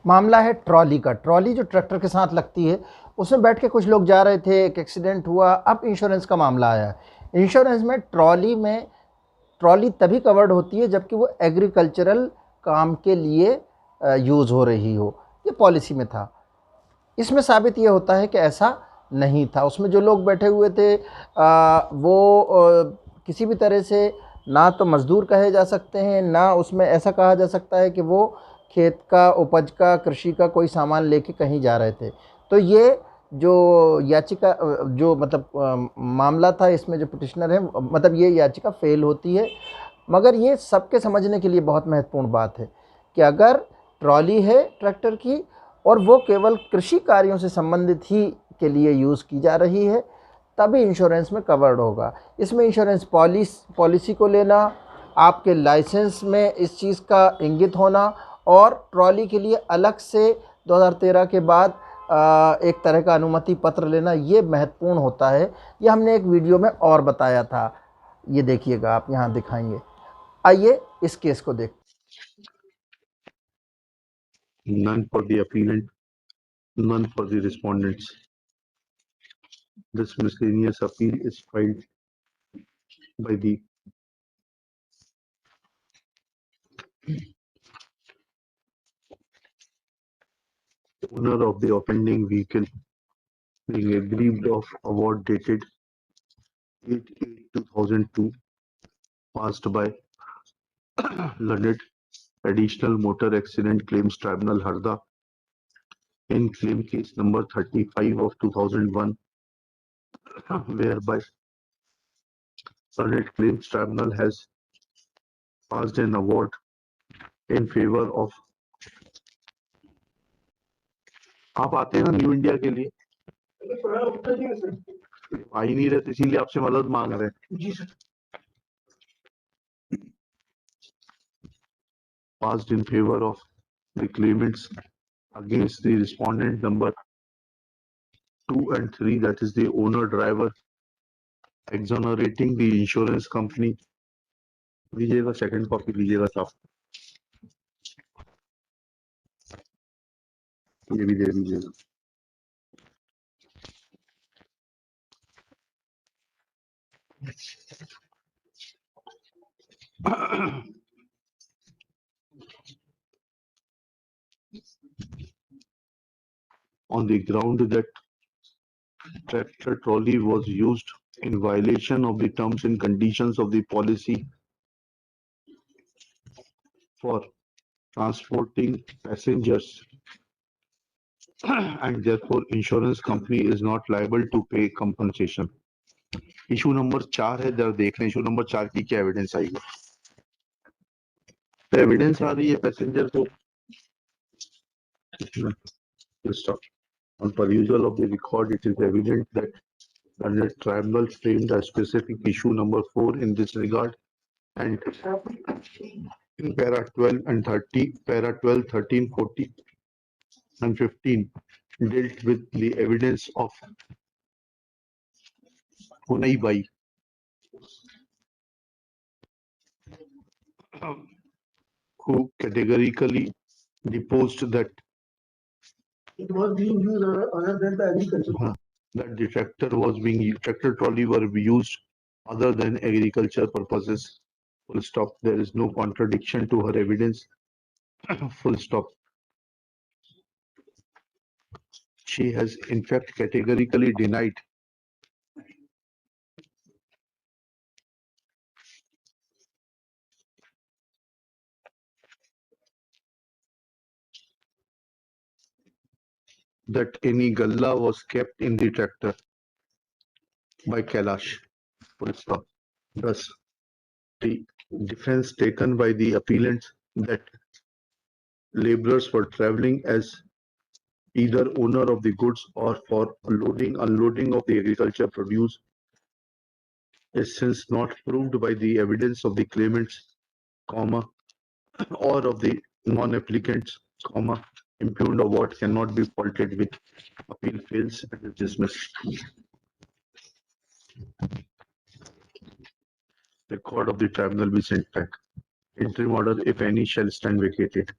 मामला है ट्रॉली का। ट्रॉली जो ट्रैक्टर के साथ लगती है, उसमें बैठ के कुछ लोग जा रहे थे, एक एक्सीडेंट हुआ। अब इंश्योरेंस का मामला आया। इंश्योरेंस में ट्रॉली तभी कवर्ड होती है जबकि वो एग्रीकल्चरल काम के लिए यूज़ हो रही हो। ये पॉलिसी में था। इसमें साबित ये होता है कि ऐसा नहीं था। उसमें जो लोग बैठे हुए थे किसी भी तरह से ना तो मज़दूर कहे जा सकते हैं, ना उसमें ऐसा कहा जा सकता है कि वो खेत का, उपज का, कृषि का कोई सामान लेके कहीं जा रहे थे। तो ये जो याचिका जो मतलब मामला था, इसमें जो पिटिशनर है, मतलब ये याचिका फेल होती है। मगर ये सबके समझने के लिए बहुत महत्वपूर्ण बात है कि अगर ट्रॉली है ट्रैक्टर की और वो केवल कृषि कार्यों से संबंधित ही के लिए यूज़ की जा रही है, तभी इंश्योरेंस में कवर्ड होगा। इसमें इंश्योरेंस पॉलिसी को लेना, आपके लाइसेंस में इस चीज़ का इंगित होना और ट्रॉली के लिए अलग से 2013 के बाद एक तरह का अनुमति पत्र लेना, ये महत्वपूर्ण होता है। ये हमने एक वीडियो में और बताया था। ये देखिएगा, आप यहाँ दिखाएंगे। आइए इस केस को देख। None for the appellant, none for the respondents. This miscellaneous appeal is filed by the owner of the offending vehicle being aggrieved of award dated 8/8/2002 passed by London Additional Motor Accident Claims Tribunal Harda in claim case number 35 of 2001, whereby London Claims Tribunal has passed an award in favor of। आप आते हैं ना new India के लिए, आ ही नहीं रहे, इसीलिए आपसे मदद मांग रहे हैं। जी sir. Passed in favor of the claimants against the respondent number 2 and 3, that is the owner driver, exonerating the insurance company। लीजिएगा, सेकंड कॉपी लीजिएगा साहब, ये भी दे दीजिएगा। On the ground that tractor trolley was used in violation of the terms and conditions of the policy for transporting passengers and therefore insurance company is not liable to pay compensation। Issue number 4 है, जरा देख लें issue number 4 की क्या evidence आई है। Evidence आ रही है passenger को on perusal of the record, it is evident that the tribunal framed a specific issue number 4 in this regard, and in para 12 and 30, para 12, 13, 14 and 15 dealt with the evidence of Hunai Bai, who categorically deposed that it was being used other than the agriculture. That the tractor trolley were used other than agriculture purposes. Full stop. There is no contradiction to her evidence. Full stop. She has in fact categorically denied that any galla was kept in the tractor by Kailash. Full stop. Thus, the defense taken by the appellant that laborers were traveling as either owner of the goods or for loading, unloading of the agriculture produce is since not proved by the evidence of the claimants, comma, or of the non-applicants, comma, impugned award cannot be faulted with appeal fails and is dismissed। Record of the tribunal be sent back। Interim order, if any, shall stand vacated।